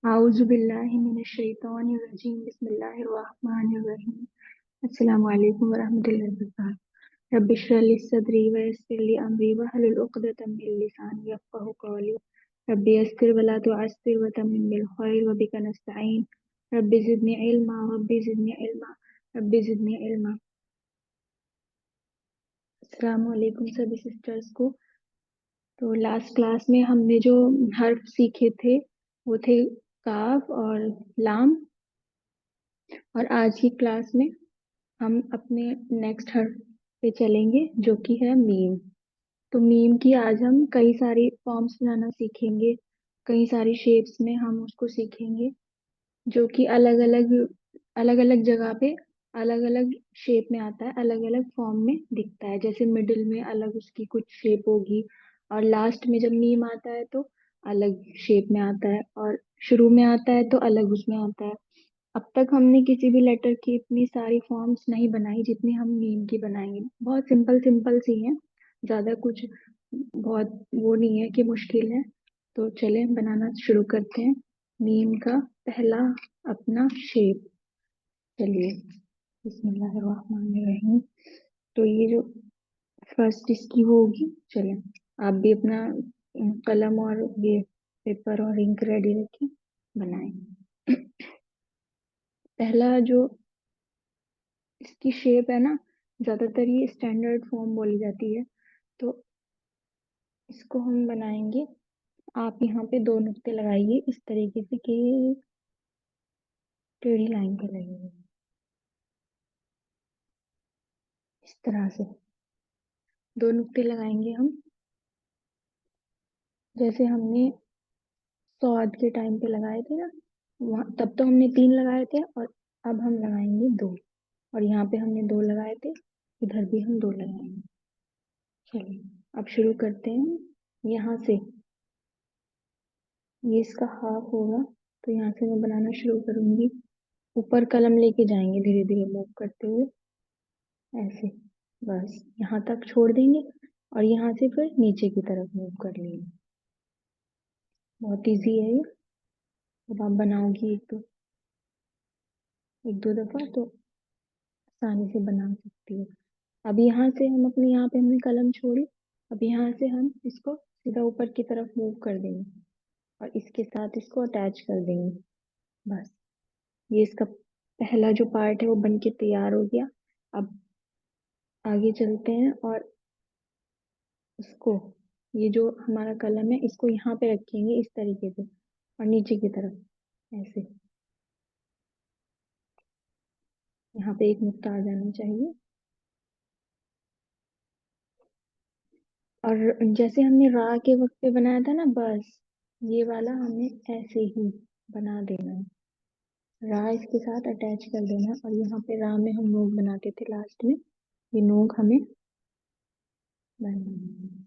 आऊज़ु बिल्लाहि मिनश शैतानिर रजीम बिस्मिल्लाहिर रहमानिर रहीम अस्सलामु अलैकुम व रहमतुल्लाहि व बरकातहू रब्बि इश्रह ली सदरी व यस्सिर ली अमरी वहलुल उक़दतम मिन लिसानी यफ़क़हू क़ौली रब्बि यस्सिर व ला तुअस्सिर व तम्मिम बिल ख़ैर व बिका नस्तईन रब्बि ज़िदनी इल्मा। अस्सलामु अलैकुम सभी सिस्टर्स को। तो लास्ट क्लास में हमने जो हर्फ सीखे थे वो थे काफ और लाम। और आज की क्लास में हम अपने नेक्स्ट हर्फ पे चलेंगे जो कि है मीम। तो मीम की आज हम कई सारी फॉर्म्स बनाना सीखेंगे, कई सारी शेप्स में हम उसको सीखेंगे जो कि अलग अलग जगह पे अलग अलग शेप में आता है, अलग अलग फॉर्म में दिखता है। जैसे मिडिल में अलग उसकी कुछ शेप होगी और लास्ट में जब मीम आता है तो अलग शेप में आता है और शुरू में आता है तो अलग उसमें आता है। अब तक हमने किसी भी लेटर की इतनी सारी फॉर्म्स नहीं बनाई जितनी हम मीम की बनाएंगे। बहुत सिंपल सिंपल सी हैं, ज्यादा कुछ बहुत वो नहीं है कि मुश्किल है। तो चले बनाना शुरू करते हैं मीम का पहला अपना शेप। चलिए, बिस्मिल्लाहिर्रहमानिर्रहीम। तो ये जो फर्स्ट इसकी वो होगी, चले आप भी अपना कलम और ये पेपर और इंक रेडी रखें, बनाएं। पहला जो इसकी शेप है ना, ज्यादातर ये स्टैंडर्ड फॉर्म बोली जाती है। तो इसको हम बनाएंगे। आप यहाँ पे दो नुक्ते लगाइए इस तरीके से कि टेढ़ी लाइन पे लगेगी, इस तरह से दो नुक्ते लगाएंगे हम। जैसे हमने स्वाद के टाइम पे लगाए थे ना, वहाँ तब तो हमने तीन लगाए थे और अब हम लगाएंगे दो। और यहाँ पे हमने दो लगाए थे, इधर भी हम दो लगाएंगे। चलिए अब शुरू करते हैं यहाँ से। ये इसका हाफ होगा, तो यहाँ से मैं बनाना शुरू करूंगी। ऊपर कलम लेके जाएंगे धीरे धीरे मूव करते हुए, ऐसे बस यहाँ तक छोड़ देंगे और यहाँ से फिर नीचे की तरफ मूव कर लेंगे। बहुत इजी है ये, जब आप बनाओगी एक दो दफा तो आसानी से बना सकती हो। अब यहाँ से हम अपने, यहाँ पे हमने कलम छोड़ी, अब यहाँ से हम इसको सीधा ऊपर की तरफ मूव कर देंगे और इसके साथ इसको अटैच कर देंगे। बस ये इसका पहला जो पार्ट है वो बन के तैयार हो गया। अब आगे चलते हैं और इसको, ये जो हमारा कलम है इसको यहाँ पे रखेंगे इस तरीके से और नीचे की तरफ ऐसे। यहाँ पे एक नुक्ता आ जाना चाहिए। और जैसे हमने रा के वक्त पे बनाया था ना, बस ये वाला हमें ऐसे ही बना देना है। रा इसके साथ अटैच कर देना और यहाँ पे रा में हम नोक बनाते थे लास्ट में, ये नोक हमें बनाना है।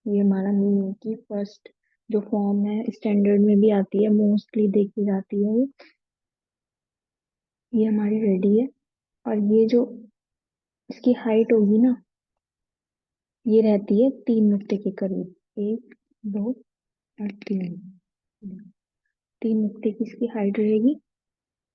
ये हमारा मीम की फर्स्ट जो फॉर्म है, स्टैंडर्ड में भी आती है, मोस्टली देखी जाती है ये हमारी रेडी है। और ये जो इसकी हाइट होगी ना, ये रहती है तीन नुक्ते के करीब, एक दो और तीन। तीन नुक्ते की इसकी हाइट रहेगी।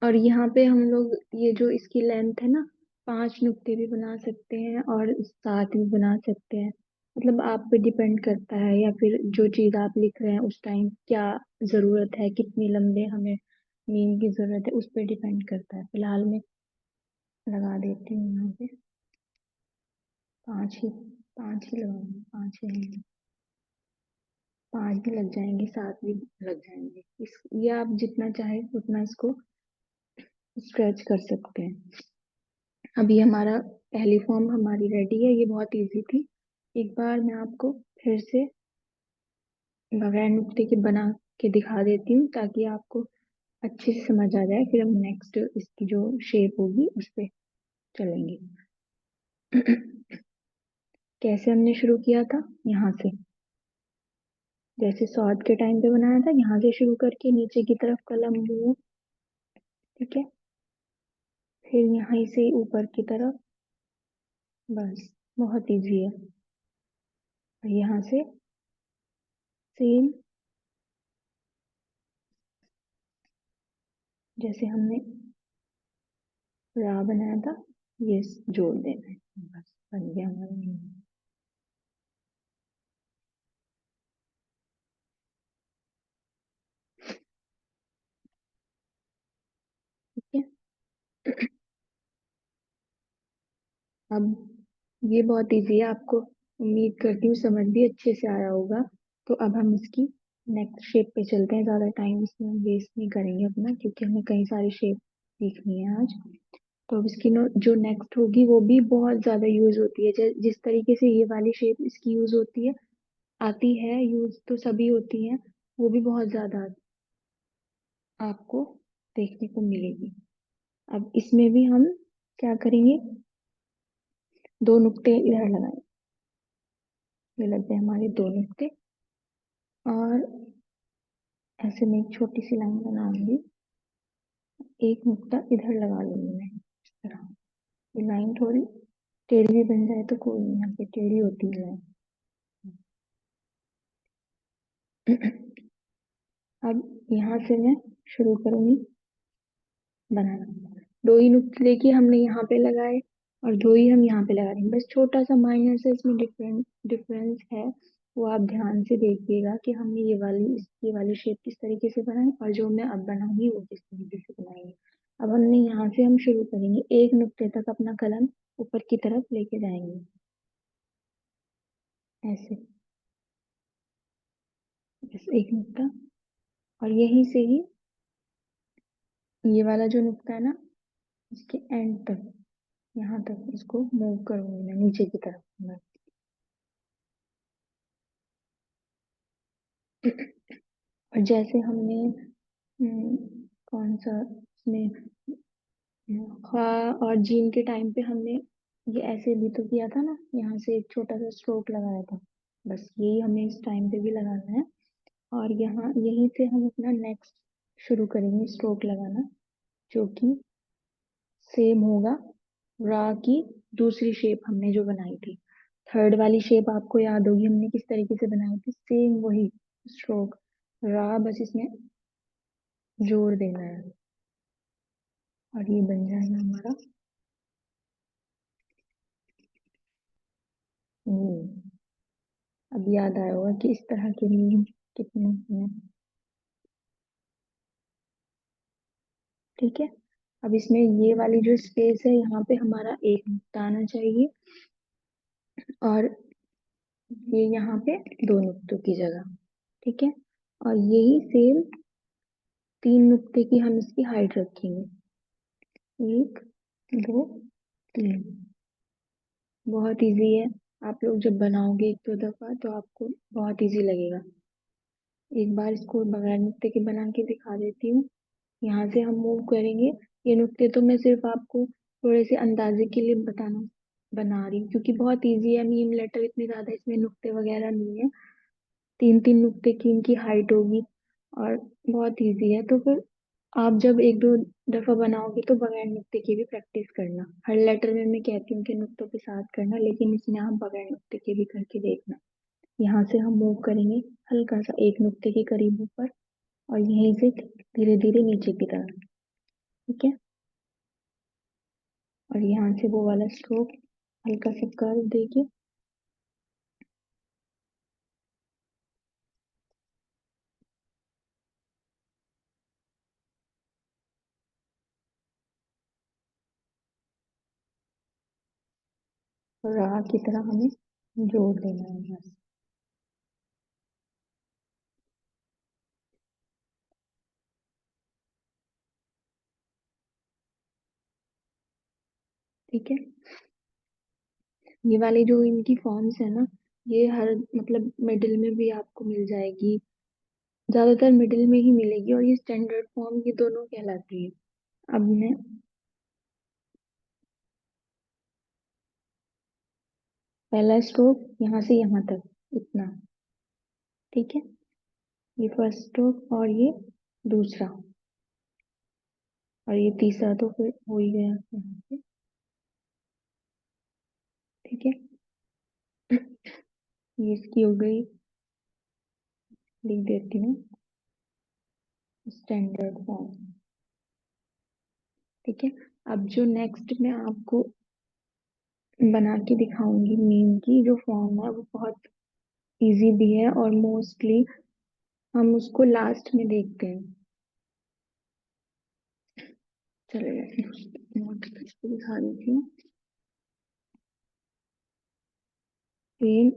और यहाँ पे हम लोग ये जो इसकी लेंथ है ना, पांच नुक्ते भी बना सकते हैं और सात भी बना सकते हैं। मतलब आप पे डिपेंड करता है, या फिर जो चीज आप लिख रहे हैं उस टाइम क्या जरूरत है, कितनी लंबे हमें मीम की जरूरत है, उस पर डिपेंड करता है। फिलहाल मैं लगा देती हूँ यहाँ पे पांच ही, पांच ही लगाऊंगी, पांच ही नहीं, पांच भी लग जाएंगे, सात भी लग जाएंगे। इस ये आप जितना चाहे उतना इसको स्ट्रेच कर सकते हैं। अभी हमारा पहली फॉर्म हमारी रेडी है, ये बहुत इजी थी। एक बार मैं आपको फिर से बगैर नुक्ते के बना के दिखा देती हूँ ताकि आपको अच्छे से समझ आ जाए, फिर हम नेक्स्ट इसकी जो शेप होगी उस पे चलेंगे। कैसे हमने शुरू किया था, यहाँ से जैसे सॉर्ट के टाइम पे बनाया था, यहाँ से शुरू करके नीचे की तरफ कलम मूव, ठीक है, फिर यहाँ से ऊपर की तरफ, बस बहुत इजी है। यहाँ से सेम जैसे हमने रा बनाया था, ये जोड़ देना है। बस बन गया हमारा नीम। ठीक है। अब ये बहुत इजी है, आपको उम्मीद करती हूँ समझ भी अच्छे से आया होगा। तो अब हम इसकी नेक्स्ट शेप पे चलते हैं, ज्यादा टाइम इसमें हम वेस्ट नहीं करेंगे अपना, क्योंकि हमें कई सारी शेप सीखनी है आज। तो अब इसकी जो नेक्स्ट होगी वो भी बहुत ज्यादा यूज होती है, जिस तरीके से ये वाली शेप इसकी यूज होती है, आती है यूज तो सभी होती है, वो भी बहुत ज्यादा आपको देखने को मिलेगी। अब इसमें भी हम क्या करेंगे, दो नुक्ते इधर लगाए, ये लग गए हमारे दो नुक्ते। और ऐसे में एक छोटी सी लाइन बनाऊंगी, एक नुक्ता इधर लगा लूंगी मैं इस तरह। ये लाइन थोड़ी टेढ़ी भी बन जाए तो कोई नहीं, यहाँ पे टेढ़ी होती है लाइन। अब यहाँ से मैं शुरू करूंगी बनाना। दो ही नुक्ते देखिए हमने यहाँ पे लगाए, और दो ही हम यहाँ पे लगा रहे हैं, बस छोटा सा माइनर से इसमें डिफरेंस है। वो आप ध्यान से देखिएगा कि हमने ये वाली शेप किस तरीके से बनाई, और जो मैं अब बनाऊंगी वो किस तरीके से बनाएंगे। अब हमने यहाँ से हम शुरू करेंगे, एक नुक्ते तक अपना कलम ऊपर की तरफ लेके जाएंगे ऐसे, बस एक नुक्ता। और यहीं से ही ये वाला जो नुक्ता है ना, इसके एंड तक, यहाँ तक इसको मूव करूंगी मैं नीचे की तरफ बस। और जैसे हमने कौन सा इसमें खा और जीन के टाइम पे हमने ये ऐसे भी तो किया था ना, यहाँ से एक छोटा सा स्ट्रोक लगाया था, बस यही हमें इस टाइम पे भी लगाना है। और यहाँ यहीं से हम अपना नेक्स्ट शुरू करेंगे स्ट्रोक लगाना, जो कि सेम होगा रा की दूसरी शेप हमने जो बनाई थी। थर्ड वाली शेप आपको याद होगी हमने किस तरीके से बनाई थी, सेम वही स्ट्रोक रा, बस इसमें जोड़ देना है और ये बन जाएगा हमारा नीम। अब याद आया होगा कि इस तरह के नीम कितने हैं। ठीक है। अब इसमें ये वाली जो स्पेस है, यहाँ पे हमारा एक नुक्ता आना चाहिए, और ये यहाँ पे दो नुक्तों की जगह। ठीक है। और यही सेम तीन नुक्ते की हम इसकी हाइट रखेंगे, एक दो तीन। बहुत इजी है, आप लोग जब बनाओगे एक दो दफा तो आपको बहुत इजी लगेगा। एक बार इसको बगैर नुक्ते के बना के दिखा देती हूँ। यहाँ से हम मूव करेंगे, ये नुक्ते तो मैं सिर्फ आपको थोड़े से अंदाजे के लिए बताना बना रही हूँ, क्योंकि बहुत इजी है, मीम लेटर इतने ज्यादा इसमें नुक्ते वगैरह नहीं है। तीन तीन नुक्ते की इनकी हाइट होगी, और बहुत इजी है। तो फिर आप जब एक दो दफा बनाओगे तो बगैर नुक्ते की भी प्रैक्टिस करना। हर लेटर में मैं कहती हूँ कि नुक्तों के साथ करना, लेकिन इसमें आप बगैर नुक्ते के भी करके देखना। यहाँ से हम मूव करेंगे हल्का सा एक नुक्ते के करीब ऊपर, और यहीं से धीरे धीरे नीचे की तरफ। ठीक है। और यहाँ से वो वाला स्ट्रोक हल्का सा कर्व देके, और राह की तरह हमें जोड़ देना है बस। ठीक है। ये वाली जो इनकी फॉर्म्स है ना, ये हर मतलब मिडिल में भी आपको मिल जाएगी, ज्यादातर मिडिल में ही मिलेगी, और ये स्टैंडर्ड फॉर्म ये दोनों कहलाती है। अब मैं पहला स्ट्रोक यहाँ से यहाँ तक इतना, ठीक है, ये फर्स्ट स्ट्रोक और ये दूसरा, और ये तीसरा तो फिर हो ही गया यहाँ से। ठीक है। ये इसकी हो गई, लिख देती हूँ स्टैंडर्ड फॉर्म। ठीक है। अब जो नेक्स्ट मैं आपको बना के दिखाऊंगी मीम की जो फॉर्म है, वो बहुत इजी भी है और मोस्टली हम उसको लास्ट में देखते हैं। चलिए नोट करके दिखा देती हूँ। सेम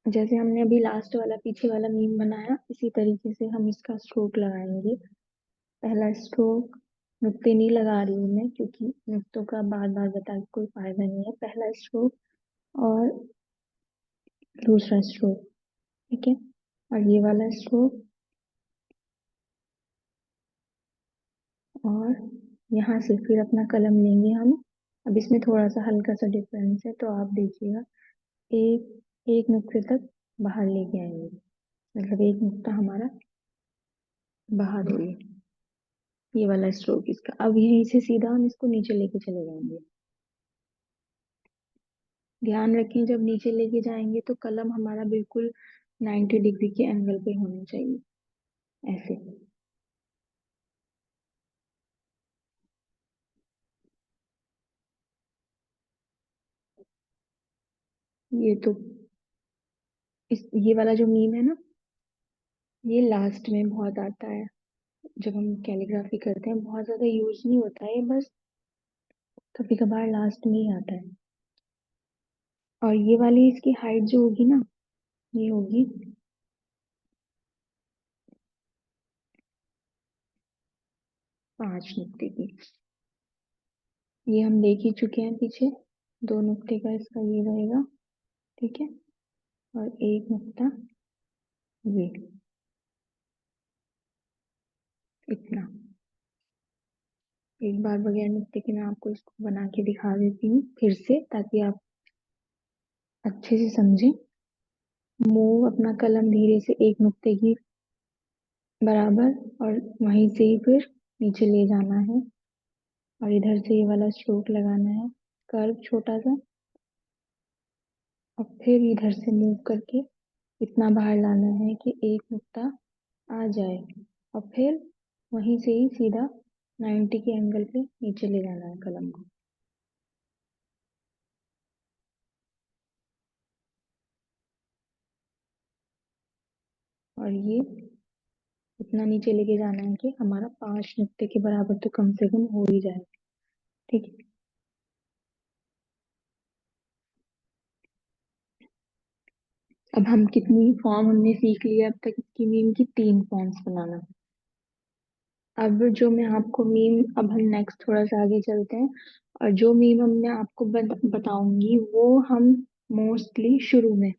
जैसे हमने अभी लास्ट वाला पीछे वाला मीम बनाया, इसी तरीके से हम इसका स्ट्रोक लगाएंगे। पहला स्ट्रोक, नुक्ते नहीं लगा रही हूँ मैं क्योंकि नुक्तों का बार बार बता के कोई फायदा नहीं है। पहला स्ट्रोक और दूसरा स्ट्रोक। ठीक है। और ये वाला स्ट्रोक और यहाँ से फिर अपना कलम लेंगे हम। अब इसमें थोड़ा सा हल्का सा डिफरेंस है तो आप देखिएगा। एक एक नुक्ते तक बाहर लेके आएंगे, मतलब एक नुक्ता हमारा बाहर हो गया। ये वाला स्ट्रोक इसका। अब यहीं से सीधा हम इसको नीचे लेके चले जाएंगे। ध्यान रखें जब नीचे लेके जाएंगे तो कलम हमारा बिल्कुल 90 डिग्री के एंगल पे होना चाहिए, ऐसे। ये तो ये वाला जो मीम है ना, ये लास्ट में बहुत आता है। जब हम कैलीग्राफी करते हैं बहुत ज्यादा यूज नहीं होता है, बस कभी कभार लास्ट में ही आता है। और ये वाली इसकी हाइट जो होगी ना, ये होगी 5 नुक्ते की। ये हम देख ही चुके हैं पीछे, 2 नुक्ते का इसका ये रहेगा। ठीक है। और एक नुक्ता ये, इतना। एक बार बगैर नुक्ते के मैं आपको इसको बना के दिखा देती हूँ फिर से, ताकि आप अच्छे से समझें। मूव अपना कलम धीरे से एक नुक्ते की बराबर, और वहीं से ही फिर नीचे ले जाना है। और इधर से ये वाला स्ट्रोक लगाना है, कर्व छोटा सा। और फिर इधर से मूव करके इतना बाहर लाना है कि एक नुक्ता आ जाए। और फिर वहीं से ही सीधा 90 के एंगल पे नीचे ले जाना है कलम को। और ये इतना नीचे लेके जाना है कि हमारा 5 नुक्ते के बराबर तो कम से कम हो ही जाए। ठीक है। अब हम कितनी फॉर्म हमने सीख लिया अब तक इसकी मीम की? 3 फॉर्म्स बनाना। अब जो मैं आपको मीम, अब हम नेक्स्ट थोड़ा सा आगे चलते हैं। और जो मीम हम मैं आपको बताऊंगी वो हम मोस्टली शुरू में,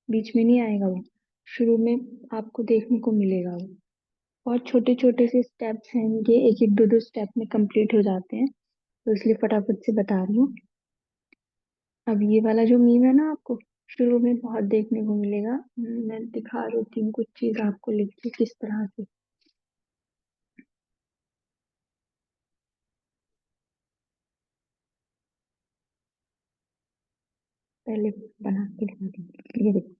बीच में नहीं आएगा वो, शुरू में आपको देखने को मिलेगा वो। और छोटे छोटे से स्टेप्स हैं इनके, एक एक दो दो स्टेप में कंप्लीट हो जाते हैं, तो इसलिए फटाफट से बता रही हूँ। अब ये वाला जो मीम है ना, आपको शुरू में बहुत देखने को मिलेगा। मैं दिखा देती हूँ कुछ चीज आपको लिख के किस तरह से। पहले बना के दिखा दी। ये देखो,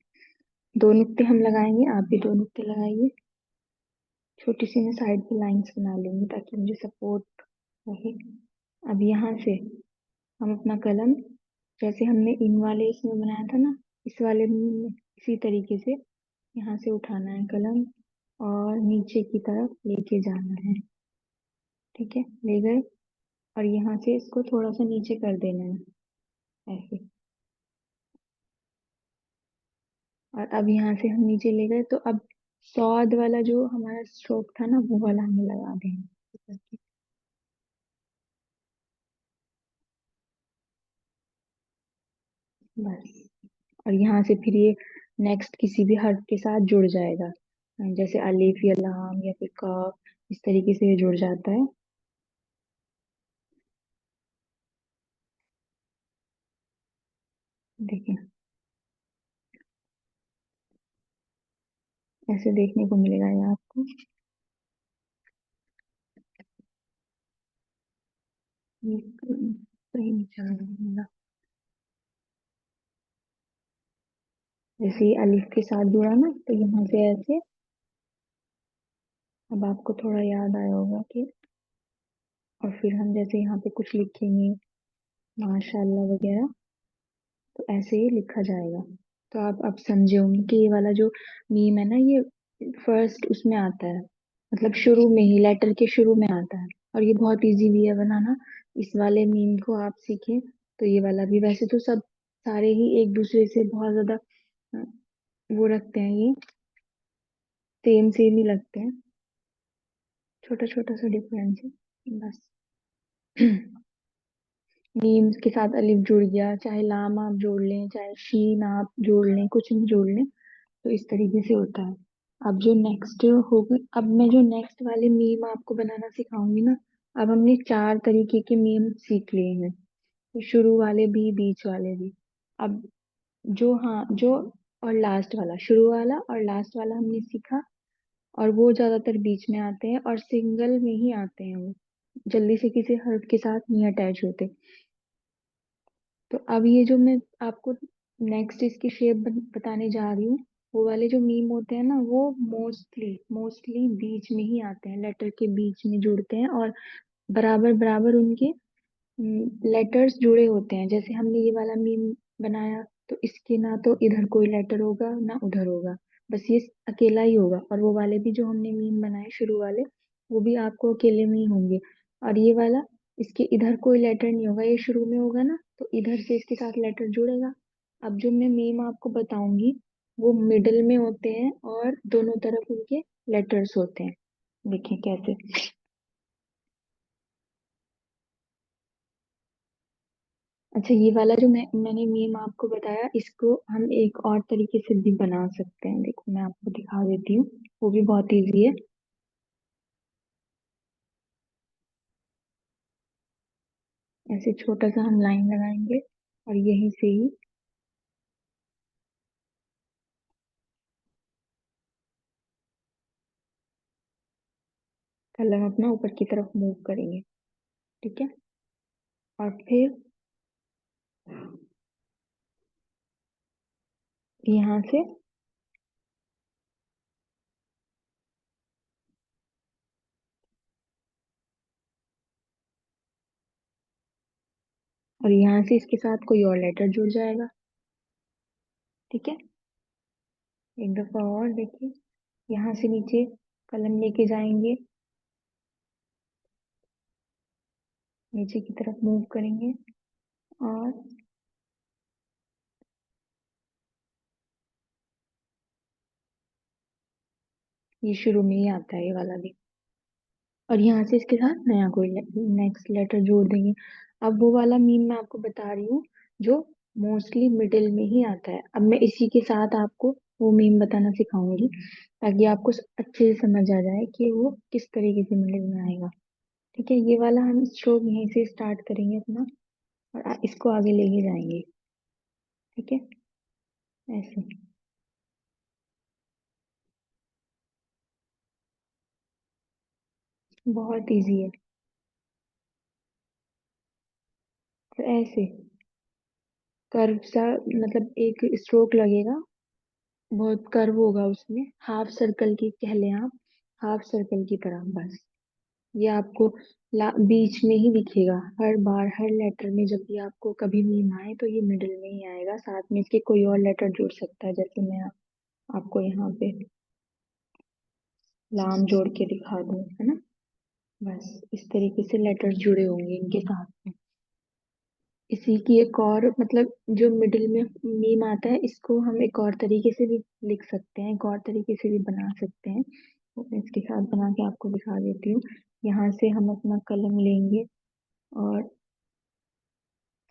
2 नुक्ते हम लगाएंगे, आप भी 2 नुक्ते लगाइए। छोटी सी मैं साइड पे लाइंस बना लूंगी ताकि मुझे सपोर्ट रहे। अब यहाँ से हम अपना कलम, जैसे हमने इन वाले इसमें बनाया था ना, इस वाले में इसी तरीके से यहाँ से उठाना है कलम और नीचे की तरफ लेके जाना है। ठीक है, ले गए। और यहाँ से इसको थोड़ा सा नीचे कर देना है, ऐसे। और अब यहाँ से हम नीचे ले गए तो अब सौद वाला जो हमारा स्ट्रोक था ना, वो वाला हमें लगा देना। बस। और यहाँ से फिर ये नेक्स्ट किसी भी हर्फ के साथ जुड़ जाएगा, जैसे अलिफ या लाम या फिर काफ, इस तरीके से ये जुड़ जाता है। देखिए, ऐसे देखने को मिलेगा ये आपको। ये सही नहीं चल रहा है मेरा। जैसे ही अलिफ के साथ जुड़ा ना, तो यहाँ से ऐसे। अब आपको थोड़ा याद आया होगा कि, और फिर हम जैसे यहाँ पे कुछ लिखेंगे, माशाल्लाह वगैरह, तो ऐसे ही लिखा जाएगा। तो आप अब समझे होंगे कि ये वाला जो मीम है ना, ये फर्स्ट उसमें आता है, मतलब शुरू में ही, लेटर के शुरू में आता है। और ये बहुत इजी भी है बनाना। इस वाले मीम को आप सीखें तो ये वाला भी, वैसे तो सब सारे ही एक दूसरे से बहुत ज्यादा अ, वो रखते हैं, ये सेम सेम ही लगते हैं, छोटा छोटा सा डिफरेंस है बस। मीम के साथ अलिफ जुड़ गया, चाहे लाम आप जोड़ लें, चाहे शीन आप जोड़ लें, कुछ भी जोड़ लें, तो इस तरीके से होता है। अब जो नेक्स्ट होगा, अब मैं जो नेक्स्ट वाले मीम आपको बनाना सिखाऊंगी ना, अब हमने 4 तरीके के मीम सीख लिए हैं, तो शुरू वाले भी, बीच वाले भी। अब जो, हाँ जो, और लास्ट वाला, शुरू वाला और लास्ट वाला हमने सीखा। और वो ज्यादातर बीच में आते हैं और सिंगल में ही आते हैं, वो जल्दी से किसी हर्फ के साथ नहीं अटैच होते। तो अब ये जो मैं आपको नेक्स्ट इसकी शेप बताने जा रही हूँ, वो वाले जो मीम होते हैं ना, वो मोस्टली मोस्टली बीच में ही आते हैं, लेटर के बीच में जुड़ते हैं, और बराबर बराबर उनके लेटर्स जुड़े होते हैं। जैसे हमने ये वाला मीम बनाया, तो इसके ना तो इधर कोई लेटर होगा ना उधर होगा, बस ये अकेला ही होगा। और वो वाले भी जो हमने मीम बनाए शुरू वाले, वो भी आपको अकेले में ही होंगे। और ये वाला, इसके इधर कोई लेटर नहीं होगा, ये शुरू में होगा ना, तो इधर से इसके साथ लेटर जुड़ेगा। अब जो मैं मीम आपको बताऊंगी, वो मिडल में होते हैं और दोनों तरफ उनके लेटर्स होते हैं। देखिए कैसे। अच्छा, ये वाला जो मैंने मीम आपको बताया, इसको हम एक और तरीके से भी बना सकते हैं। देखो मैं आपको दिखा देती हूँ, वो भी बहुत इजी है। ऐसे छोटा सा हम लाइन लगाएंगे, और यहीं से ही कलम अपना ऊपर की तरफ मूव करेंगे। ठीक है। और फिर यहाँ से, और यहाँ से इसके साथ कोई और लेटर जुड़ जाएगा। ठीक है। एक दफा और देखिए, यहाँ से नीचे कलम लेके जाएंगे, नीचे की तरफ मूव करेंगे, और ये शुरू में ही आता है ये वाला भी। और यहाँ से इसके साथ नया कोई नेक्स्ट लेटर जोड़ देंगे। अब वो वाला मीम मैं आपको बता रही हूँ, जो मोस्टली मिडिल में ही आता है। अब मैं इसी के साथ आपको वो मीम बताना सिखाऊंगी, ताकि आपको अच्छे से समझ आ जाए कि वो किस तरीके से मिडिल में आएगा। ठीक है। ये वाला हम स्ट्रोक यहीं से स्टार्ट करेंगे अपना, और इसको आगे लेके जाएंगे। ठीक है। ऐसे। बहुत इजी है। तो ऐसे कर्व सा, मतलब एक स्ट्रोक लगेगा, बहुत कर्व होगा उसमें, हाफ सर्कल की कह लें आप, हाफ सर्कल की तरह बस। ये आपको बीच में ही दिखेगा हर बार, हर लेटर में। जब भी आपको कभी मीम आए तो ये मिडिल में ही आएगा, साथ में इसके कोई और लेटर जुड़ सकता है। जैसे मैं आपको यहाँ पे लाम जोड़ के दिखा दूं, है ना, बस इस तरीके से लेटर जुड़े होंगे इनके साथ में। इसी की एक और, मतलब जो मिडिल में मीम आता है, इसको हम एक और तरीके से भी लिख सकते हैं, एक और तरीके से भी बना सकते हैं। तो मैं इसके साथ बना के आपको दिखा देती हूँ। यहाँ से हम अपना कलम लेंगे, और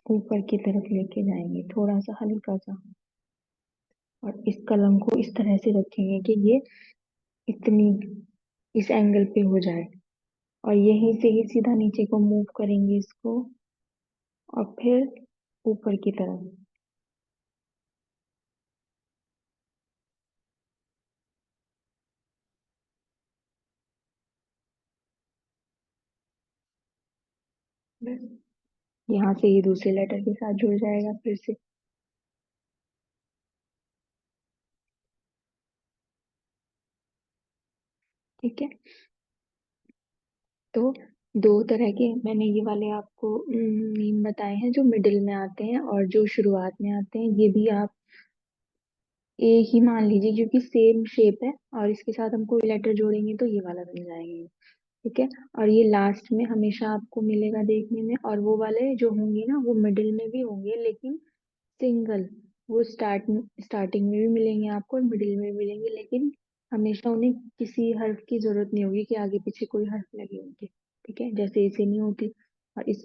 ऊपर की तरफ लेके जाएंगे थोड़ा सा, हल्का सा, और इस कलम को इस तरह से रखेंगे कि ये इतनी, इस एंगल पे हो जाए। और यहीं से ही सीधा नीचे को मूव करेंगे इसको, और फिर ऊपर की तरफ। बस यहाँ से ये दूसरे लेटर के साथ जुड़ जाएगा फिर से। ठीक है। तो दो तरह के मैंने ये वाले आपको मीम बताए हैं, जो मिडिल में आते हैं और जो शुरुआत में आते हैं। ये भी आप एक ही मान लीजिए, क्योंकि सेम शेप है और इसके साथ हम कोई लेटर जोड़ेंगे तो ये वाला बन जाएंगे। ठीक है। और ये लास्ट में हमेशा आपको मिलेगा देखने में, और वो वाले जो होंगे ना वो मिडिल में भी होंगे, लेकिन सिंगल। वो स्टार्टिंग में भी मिलेंगे आपको और मिडिल में भी मिलेंगे, लेकिन हमेशा उन्हें किसी हर्फ की जरूरत नहीं होगी कि आगे पीछे कोई हर्फ लगे होंगे। ठीक है, जैसे इसे नहीं होती। और इस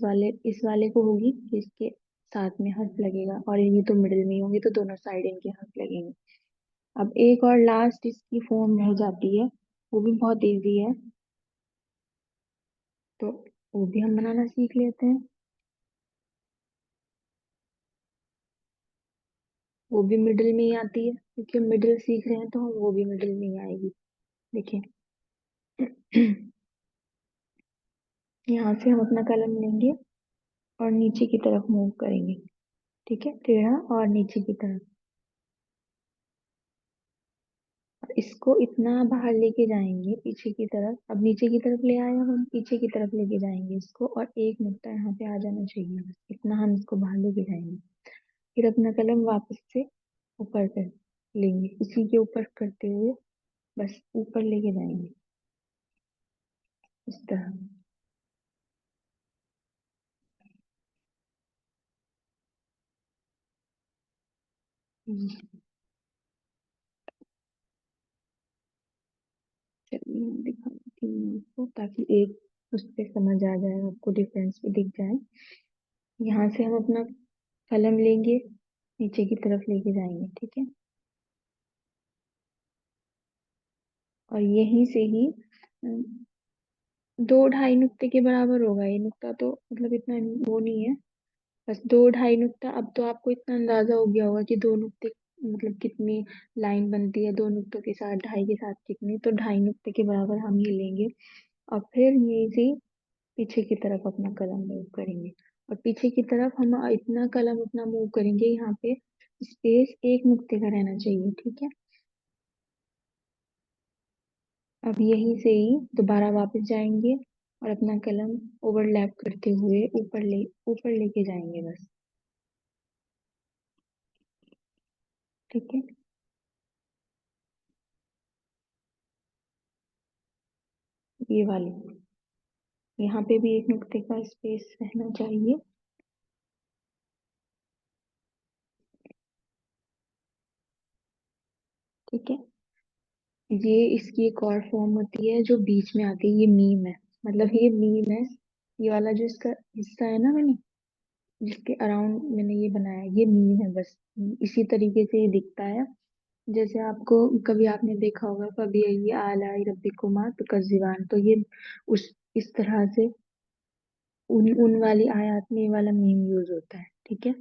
वाले को होगी कि इसके साथ में हर्फ लगेगा, और ये तो मिडिल में ही होंगे तो दोनों साइड इनके हर्फ लगेंगे। अब एक और लास्ट इसकी फॉर्म रह जाती है, वो भी बहुत इजी है। तो वो भी हम बनाना सीख लेते हैं। वो भी मिडिल में ही आती है, क्योंकि हम मिडिल सीख रहे हैं तो हम वो भी मिडिल में ही आएगी। देखिए, यहाँ से हम अपना कलम लेंगे और नीचे की तरफ मूव करेंगे। ठीक है, टेढ़ा और नीचे की तरफ। और इसको इतना बाहर लेके जाएंगे पीछे की तरफ। अब नीचे की तरफ ले आए, अब हम पीछे की तरफ लेके जाएंगे इसको, और एक नुक्ता यहाँ पे आ जाना चाहिए, बस इतना हम इसको बाहर लेके जाएंगे। फिर अपना कलम वापस से ऊपर कर लेंगे, इसी के ऊपर करते हुए बस ऊपर लेके जाएंगे, इस तरह। हम्म, चलिए मैं दिखाती हूँ आपको, ताकि एक उस पे समझ आ जाए, आपको डिफरेंस भी दिख जाए। यहाँ से हम अपना कलम लेंगे, नीचे की तरफ लेके जाएंगे। ठीक है। और यहीं से ही अम, 2 ढाई नुक्ते के बराबर होगा ये नुक्ता, तो मतलब इतना वो नहीं है। बस 2 ढाई नुक्ता। अब तो आपको इतना अंदाजा हो गया होगा कि 2 नुक्ते मतलब कितनी लाइन बनती है, 2 नुक्तों के साथ ढाई के साथ कितनी, तो 2.5 नुक्ते के बराबर हम ये लेंगे। और फिर यहीं से पीछे की तरफ अपना कलम मूव करेंगे। और पीछे की तरफ हम इतना कलम अपना मूव करेंगे, यहाँ पे स्पेस 1 नुक्ते का रहना चाहिए। ठीक है। अब यहीं से ही दोबारा वापस जाएंगे और अपना कलम ओवरलैप करते हुए ऊपर लेके जाएंगे बस। ठीक है। ये वाली, यहाँ पे भी 1 नुक्ते का स्पेस रहना चाहिए। ठीक है। ये इसकी एक और फॉर्म होती है जो बीच में आती है, ये मीम है। मतलब ये मीम है, ये वाला जो इसका हिस्सा है ना, मैंने जिसके अराउंड मैंने ये बनाया है, ये मीम है बस। इसी तरीके से ये दिखता है। जैसे आपको कभी आपने देखा होगा, कभी ये आला रब्बिकुमा तुकज्जिबान, तो ये उस इस तरह से उन वाली आयत में ये वाला मीम यूज होता है। ठीक है।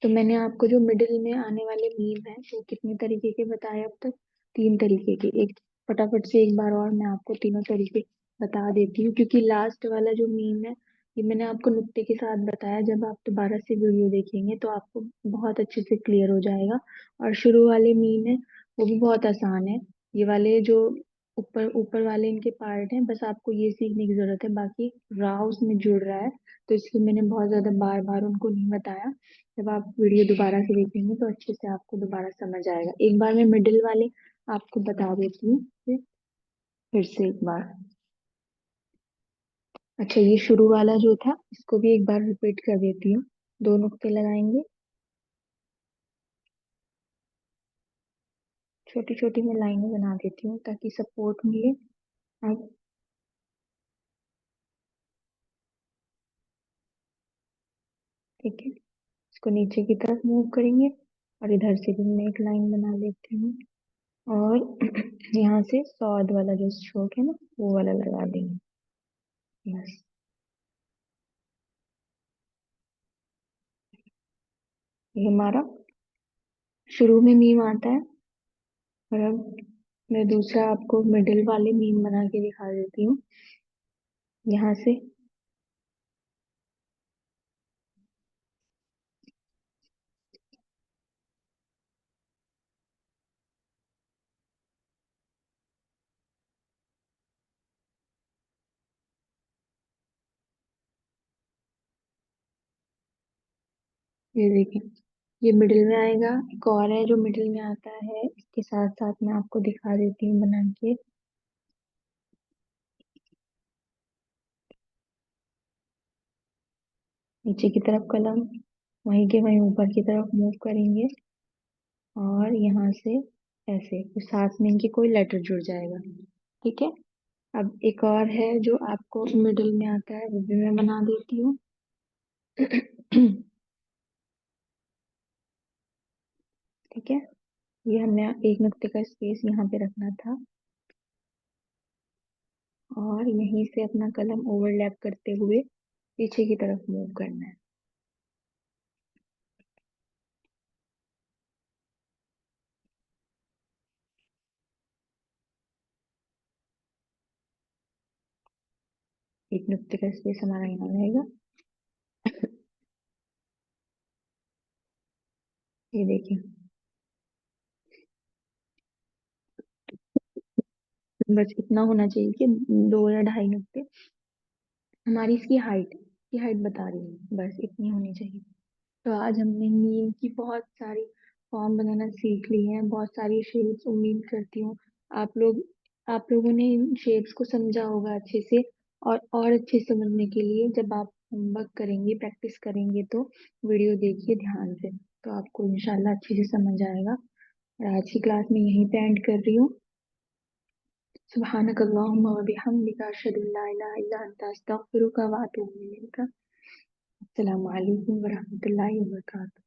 तो मैंने आपको जो मिडिल में आने वाले मीम है वो कितने तरीके के बताए अब तक? 3 तरीके के। एक फटाफट से एक बार और मैं आपको तीनों तरीके बता देती हूँ, क्योंकि लास्ट वाला जो मीम है ये मैंने आपको नुक्ते के साथ बताया। जब आप दोबारा से वीडियो देखेंगे तो आपको बहुत अच्छे से क्लियर हो जाएगा। और शुरू वाले मीम है वो भी बहुत आसान है। ये वाले जो ऊपर ऊपर वाले इनके पार्ट हैं, बस आपको ये सीखने की जरूरत है, बाकी रा उसमें जुड़ रहा है, तो इसलिए मैंने बहुत ज्यादा बार बार उनको नहीं बताया। जब आप वीडियो दोबारा से देखेंगे तो अच्छे से आपको दोबारा समझ आएगा। एक बार मैं मिडिल वाले आपको बता देती हूँ, फिर से एक बार। अच्छा, ये शुरू वाला जो था इसको भी एक बार रिपीट कर देती हूँ। 2 नुक्ते लगाएंगे, छोटी छोटी मैं लाइनें बना देती हूँ ताकि सपोर्ट मिले। अब ठीक है, इसको नीचे की तरफ मूव करेंगे, और इधर से भी मैं एक लाइन बना लेती हूँ। और यहाँ से सॉड वाला जो स्ट्रोक है ना वो वाला लगा देंगे बस। ये हमारा शुरू में मीम आता है। और अब मैं दूसरा आपको मिडिल वाले मीम बना के दिखा देती हूँ। यहाँ से ये देखिए, ये मिडिल में आएगा। एक और है जो मिडिल में आता है, इसके साथ साथ मैं आपको दिखा देती हूँ बना के। नीचे की तरफ कलम वहीं के वहीं ऊपर की तरफ मूव करेंगे, और यहाँ से ऐसे तो साथ में इनके कोई लेटर जुड़ जाएगा। ठीक है। अब एक और है जो आपको मिडिल में आता है, वो भी मैं बना देती हूँ। ठीक है। ये हमने एक नुक्ते का स्पेस यहाँ पे रखना था, और यहीं से अपना कलम ओवरलैप करते हुए पीछे की तरफ मूव करना है। एक नुक्ते का स्पेस हमारा यहाँ रहेगा। ये देखिए, बस इतना होना चाहिए कि 2 या 2.5 नुक्ते हमारी इसकी हाइट बता रही है, बस इतनी होनी चाहिए। तो आज हमने नीम की बहुत सारी फॉर्म बनाना सीख ली है, बहुत सारी शेप्स। उम्मीद करती हूँ आप लोग आप लोगों ने इन शेप्स को समझा होगा अच्छे से। और अच्छे से समझने के लिए जब आप होमवर्क करेंगे, प्रैक्टिस करेंगे, तो वीडियो देखिए ध्यान से, तो आपको इंशाल्लाह अच्छे से समझ आएगा। और आज की क्लास में यहीं पे एंड कर रही हूँ। सुब्हानक अल्लाहुम्मा व बिहम्दिका अशहदु अल्ला इलाहा इल्ला अंता अस्तगफिरुका व अतूबु इलैक। अस्सलामु अलैकुम व रहमतुल्लाहि व बरकातुहू।